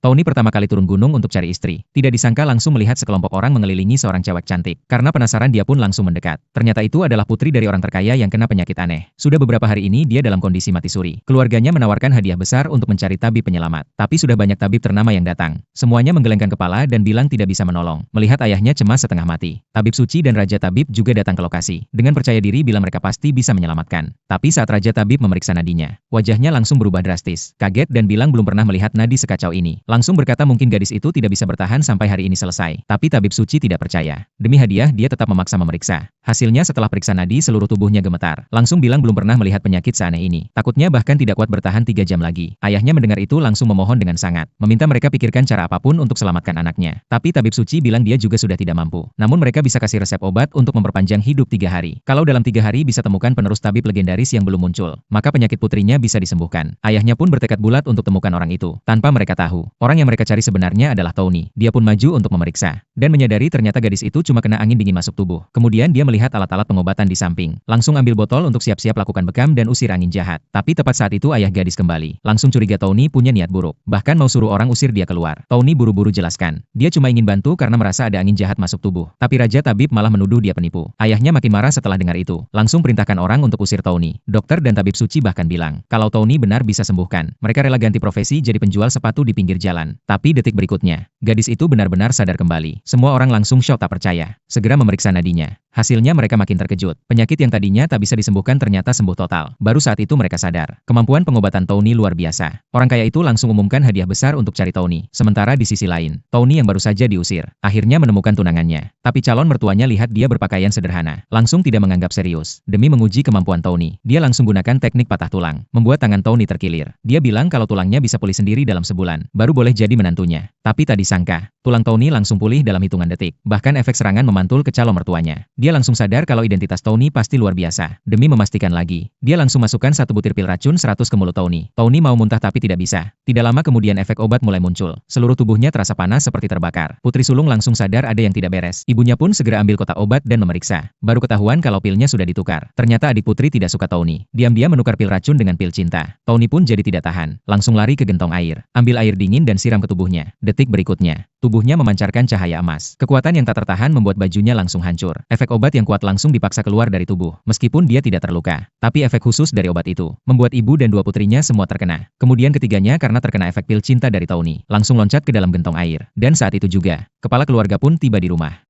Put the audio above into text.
Tony pertama kali turun gunung untuk cari istri. Tidak disangka langsung melihat sekelompok orang mengelilingi seorang cewek cantik. Karena penasaran dia pun langsung mendekat. Ternyata itu adalah putri dari orang terkaya yang kena penyakit aneh. Sudah beberapa hari ini dia dalam kondisi mati suri. Keluarganya menawarkan hadiah besar untuk mencari tabib penyelamat. Tapi sudah banyak tabib ternama yang datang. Semuanya menggelengkan kepala dan bilang tidak bisa menolong. Melihat ayahnya cemas setengah mati. Tabib suci dan Raja Tabib juga datang ke lokasi. Dengan percaya diri bilang mereka pasti bisa menyelamatkan. Tapi saat Raja Tabib memeriksa nadinya, wajahnya langsung berubah drastis. Kaget dan bilang belum pernah melihat nadi sekacau ini. Langsung berkata mungkin gadis itu tidak bisa bertahan sampai hari ini selesai. Tapi tabib suci tidak percaya. Demi hadiah dia tetap memaksa memeriksa. Hasilnya setelah periksa nadi seluruh tubuhnya gemetar. Langsung bilang belum pernah melihat penyakit seaneh ini. Takutnya bahkan tidak kuat bertahan 3 jam lagi. Ayahnya mendengar itu langsung memohon dengan sangat. Meminta mereka pikirkan cara apapun untuk selamatkan anaknya. Tapi tabib suci bilang dia juga sudah tidak mampu. Namun mereka bisa kasih resep obat untuk memperpanjang hidup 3 hari. Kalau dalam 3 hari bisa temukan penerus tabib legendaris yang belum muncul, maka penyakit putrinya bisa disembuhkan. Ayahnya pun bertekad bulat untuk temukan orang itu. Tanpa mereka tahu, orang yang mereka cari sebenarnya adalah Tony. Dia pun maju untuk memeriksa. Dan menyadari ternyata gadis itu cuma kena angin dingin masuk tubuh. Kemudian dia melihat alat-alat pengobatan di samping. Langsung ambil botol untuk siap-siap lakukan bekam dan usir angin jahat. Tapi tepat saat itu ayah gadis kembali. Langsung curiga Tony punya niat buruk. Bahkan mau suruh orang usir dia keluar. Tony buru-buru jelaskan. Dia cuma ingin bantu karena merasa ada angin jahat masuk tubuh. Tapi Raja Tabib malah menuduh dia penipu. Ayahnya makin marah setelah dengar itu. Langsung perintahkan orang untuk usir Tony. Dokter dan tabib suci bahkan bilang, kalau Tony benar bisa sembuhkan. Mereka rela ganti profesi jadi penjual sepatu di pinggir jalan. Tapi detik berikutnya, gadis itu benar-benar sadar kembali. Semua orang langsung syok tak percaya. Segera memeriksa nadinya. Hasilnya mereka makin terkejut. Penyakit yang tadinya tak bisa disembuhkan ternyata sembuh total. Baru saat itu mereka sadar. Kemampuan pengobatan Tony luar biasa. Orang kaya itu langsung umumkan hadiah besar untuk cari Tony. Sementara di sisi lain, Tony yang baru saja diusir, akhirnya menemukan tunangannya. Tapi calon mertuanya lihat dia berpakaian sederhana. Langsung tidak menganggap serius. Demi menguji kemampuan Tony, dia langsung gunakan teknik patah tulang. Membuat tangan Tony terkilir. Dia bilang kalau tulangnya bisa pulih sendiri dalam sebulan. Baru boleh jadi menantunya. Tapi tak disangka, tulang Tony langsung pulih dalam hitungan detik. Bahkan efek serangan memantul ke calon mertuanya. Dia langsung sadar kalau identitas Tony pasti luar biasa. Demi memastikan lagi, dia langsung masukkan 1 butir pil racun 100 ke mulut Tony. Tony mau muntah tapi tidak bisa. Tidak lama kemudian efek obat mulai muncul. Seluruh tubuhnya terasa panas seperti terbakar. Putri sulung langsung sadar ada yang tidak beres. Ibunya pun segera ambil kotak obat dan memeriksa. Baru ketahuan kalau pilnya sudah ditukar. Ternyata adik putri tidak suka Tony. Diam-diam menukar pil racun dengan pil cinta. Tony pun jadi tidak tahan. Langsung lari ke gentong air. Ambil air dingin dan siram ke tubuhnya. Detik berikutnya, tubuhnya memancarkan cahaya emas. Kekuatan yang tak tertahan membuat bajunya langsung hancur. Efek obat yang kuat langsung dipaksa keluar dari tubuh. Meskipun dia tidak terluka. Tapi efek khusus dari obat itu membuat ibu dan 2 putrinya semua terkena. Kemudian ketiganya karena terkena efek pil cinta dari Tony, langsung loncat ke dalam gentong air. Dan saat itu juga, kepala keluarga pun tiba di rumah.